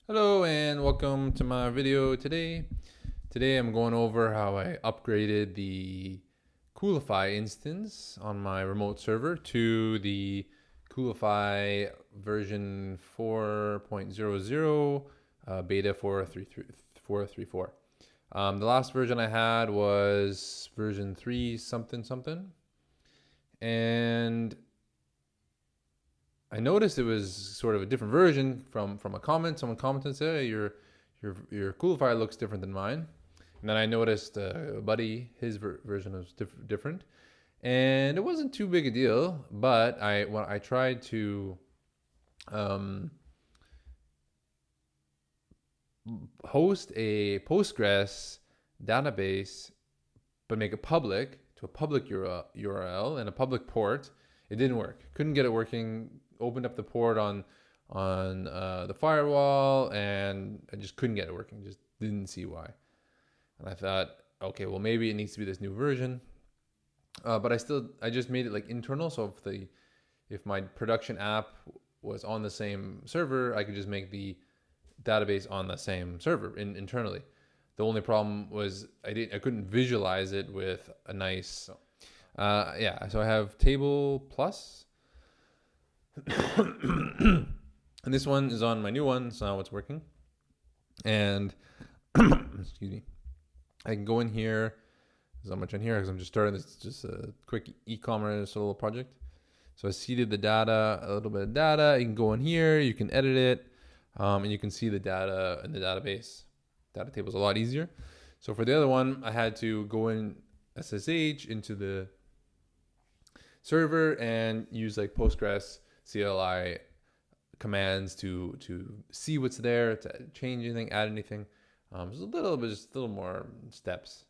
Hello and welcome to my video today. Today I'm going over how I upgraded the Coolify instance on my remote server to the Coolify version 4.0.0 beta 434. The last version I had was version 3 something something, and I noticed it was sort of a different version from a comment. Someone commented and said, hey, your Coolify looks different than mine. And then I noticed Buddy, his version was different. And it wasn't too big a deal, but when I tried to host a Postgres database, but make it public to a public URL and a public port, it didn't work. Couldn't get it working. Opened up the port on the firewall, and I just couldn't get it working. Just didn't see why. And I thought, okay, well maybe it needs to be this new version. But I just made it like internal. So if my production app was on the same server, I could just make the database on the same server internally. The only problem was I couldn't visualize it with a nice, yeah. So I have table plus, and this one is on my new one, so now it's working. And excuse me, I can go in here. There's not much in here because I'm just starting this, just a quick e-commerce little project. So I seeded the data, a little bit of data. You can go in here, you can edit it, and you can see the data in the database. Data table is a lot easier. So for the other one, I had to go in SSH into the server and use like Postgres CLI commands to see what's there, to change anything, add anything. Just a little more steps.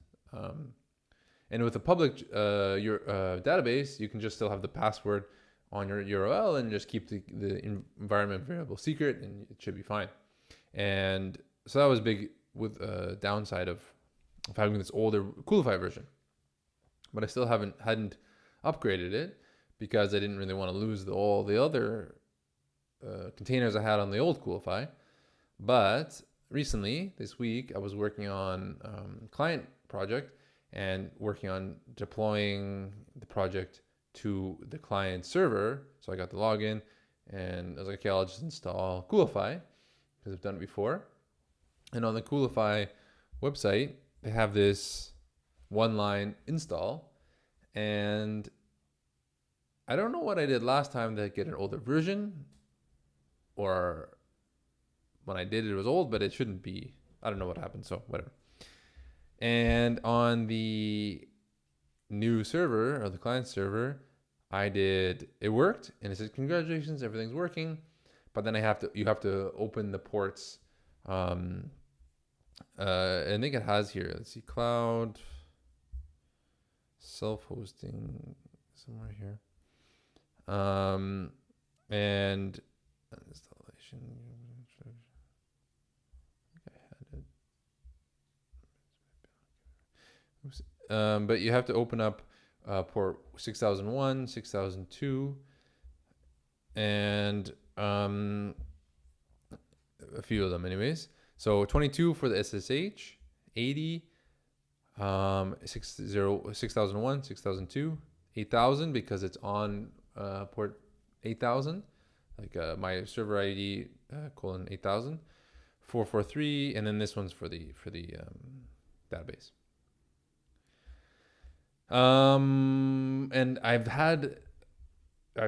And with a public database, you can just still have the password on your URL and just keep the environment variable secret, and it should be fine. And so that was big with a downside of having this older Coolify version. But I still hadn't upgraded it because I didn't really want to lose all the other containers I had on the old Coolify. But recently, this week, I was working on client project and working on deploying the project to the client server. So I got the login, and I was like, okay, I'll just install Coolify because I've done it before. And on the Coolify website, they have this one-line install, and I don't know what I did last time to get an older version, or when I did it was old, but it shouldn't be. I don't know what happened, so whatever. And on the new server, or the client server, it worked, and it said congratulations, everything's working. But then you have to open the ports. I think it has here. Let's see, cloud, self-hosting, somewhere here. And installation. But you have to open up port 6001, 6002, and a few of them anyways. So 22 for the SSH, 80, 6001, 6002, 8000 because it's on port 8000, like my server ID colon 8000, 443, and then this one's for the database. And I've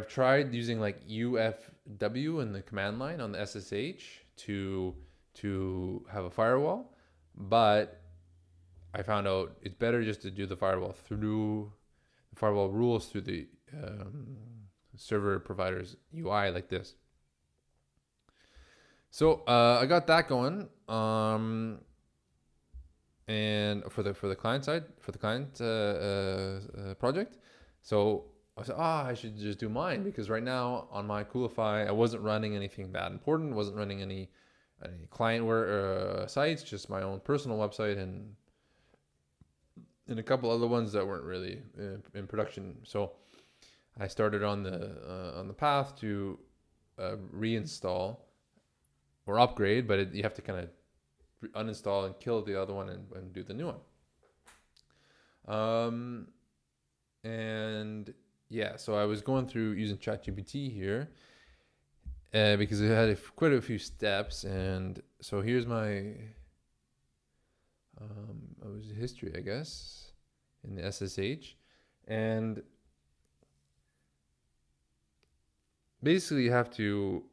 tried using like UFW in the command line on the SSH to have a firewall, but I found out it's better just to do the firewall rules through the server provider's UI like this. So I got that going. And for the client side, for the client project. So I said, I should just do mine, because right now on my Coolify, I wasn't running anything that important, wasn't running any client sites, just my own personal website and a couple other ones that weren't really in production. So I started on the path to reinstall or upgrade, but you have to kind of uninstall and kill the other one and do the new one. And yeah, so I was going through using ChatGPT here because it had quite a few steps. And so here's my it was history, I guess, in the SSH. And basically you have to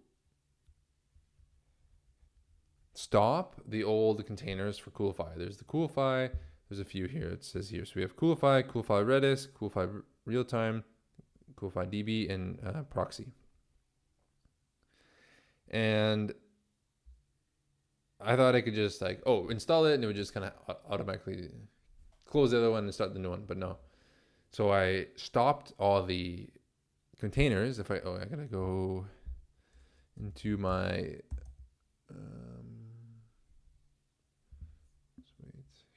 stop the old containers for Coolify. There's the Coolify. There's a few here. It says here. So we have Coolify, Coolify Redis, Coolify Realtime, Coolify DB, and Proxy. And I thought I could just like, install it, and it would just kind of automatically close the other one and start the new one. But no. So I stopped all the containers. I gotta go into my wait, I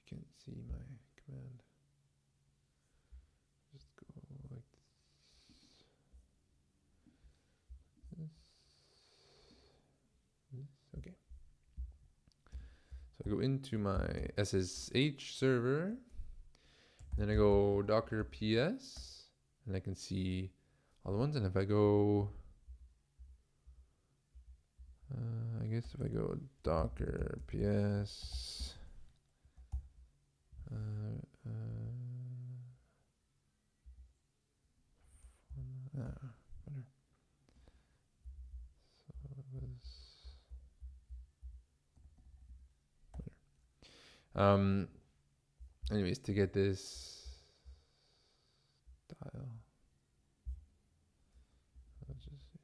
can't see my command. Just go like this. Okay. So I go into my SSH server, and then I go docker ps, and I can see all the ones. And if I go, I guess if I go docker ps, anyways, to get this style, let's just see.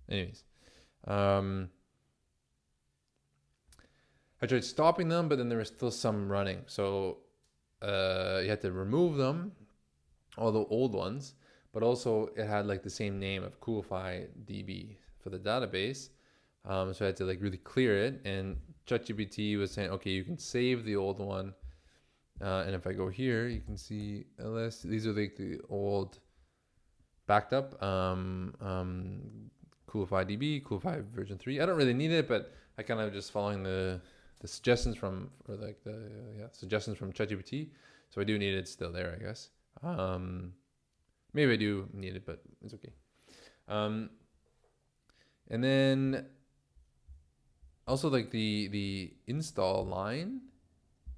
Anyways, I tried stopping them, but then there was still some running. So you had to remove them, all the old ones, but also it had like the same name of Coolify DB for the database. So I had to like really clear it. And ChatGPT was saying, okay, you can save the old one. And if I go here, you can see ls. These are like the old backed up Coolify DB, Coolify version 3. I don't really need it, but I kind of just following the suggestions from, or like the suggestions from ChatGPT. So I do need it still there, I guess. Maybe I do need it, but it's okay. And then also like the install line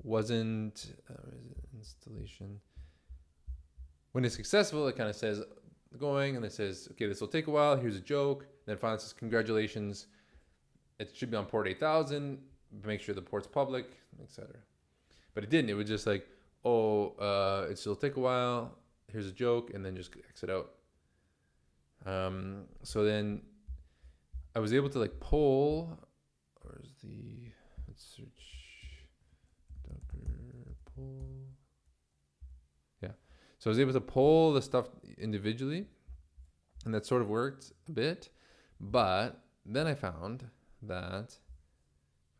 wasn't installation. When it's successful, it kind of says going, and it says, okay, this will take a while. Here's a joke. And then finally it says, congratulations. It should be on port 8000. Make sure the port's public, etc. But it didn't. It was just like, it still take a while. Here's a joke, and then just exit out. So then I was able to like poll. Where's the, let's search Docker poll. Yeah. So I was able to poll the stuff individually, and that sort of worked a bit. But then I found that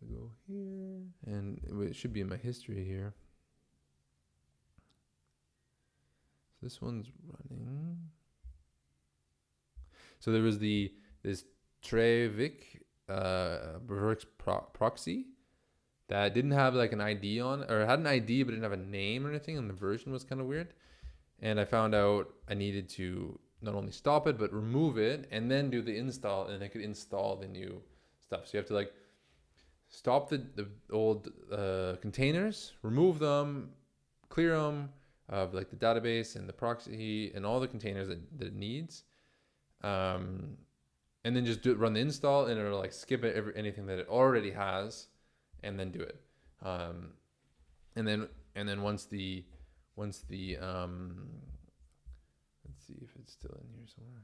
I go here, and it should be in my history here. So this one's running. So there was this Trevik proxy that didn't have like an ID on, or it had an ID but didn't have a name or anything, and the version was kind of weird. And I found out I needed to not only stop it but remove it and then do the install, and I could install the new stuff. So you have to like stop the old containers, remove them, clear them of like the database and the proxy and all the containers that it needs, and then just run the install, and it'll like skip anything that it already has, and then do it. And then once the let's see if it's still in here somewhere.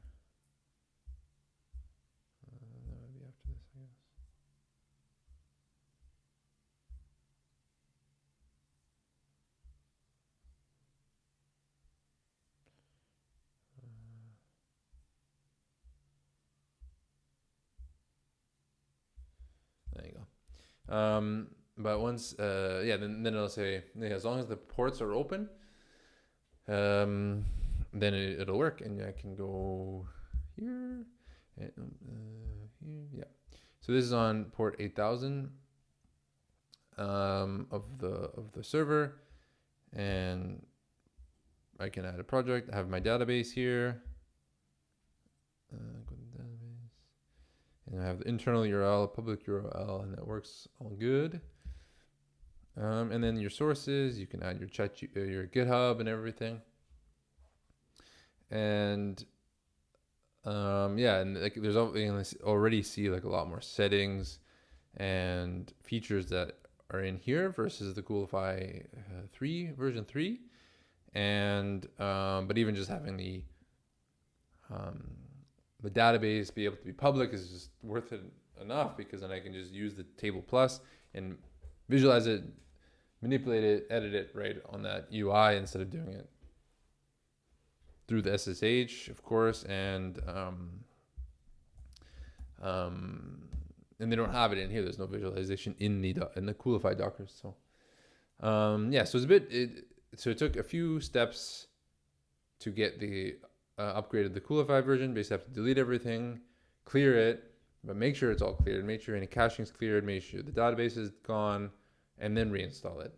That would be after this, I guess. There you go. But once, then it'll say, as long as the ports are open, then it'll work, and I can go here and here. Yeah. So this is on port 8000 of the server, and I can add a project. I have my database here. Go to the database, and I have the internal URL, public URL, and that works all good. And then your sources, you can add your your GitHub and everything. And yeah, and like there's already see like a lot more settings and features that are in here versus the Coolify version 3. And but even just having the database be able to be public is just worth it enough, because then I can just use the table plus and visualize it, manipulate it, edit it right on that UI instead of doing it through the SSH, of course, and they don't have it in here. There's no visualization in the Coolify Docker. So yeah, so so it took a few steps to get the upgraded the Coolify version. Basically, have to delete everything, clear it, but make sure it's all cleared, make sure any caching is cleared, make sure the database is gone, and then reinstall it.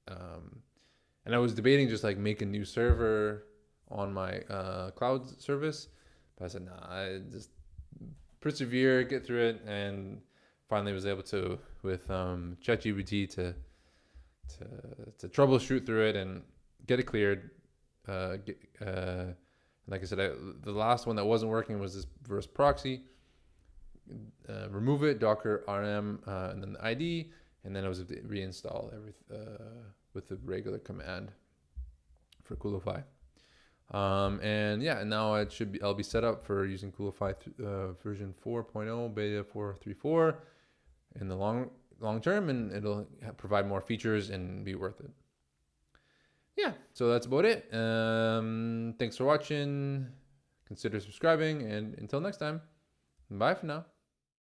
And I was debating just like make a new server on my cloud service, but I said nah, I just persevere, get through it, and finally was able to with ChatGPT to troubleshoot through it and get it cleared. Like I said, the last one that wasn't working was this verse proxy. Remove it, Docker RM, and then the ID, and then I was able to reinstall everything with the regular command for Coolify. And yeah, and now I'll be set up for using Coolify version 4.0 beta.434 in the long term, and it'll provide more features and be worth it. Yeah, so that's about it. Thanks for watching. Consider subscribing, and until next time, bye for now.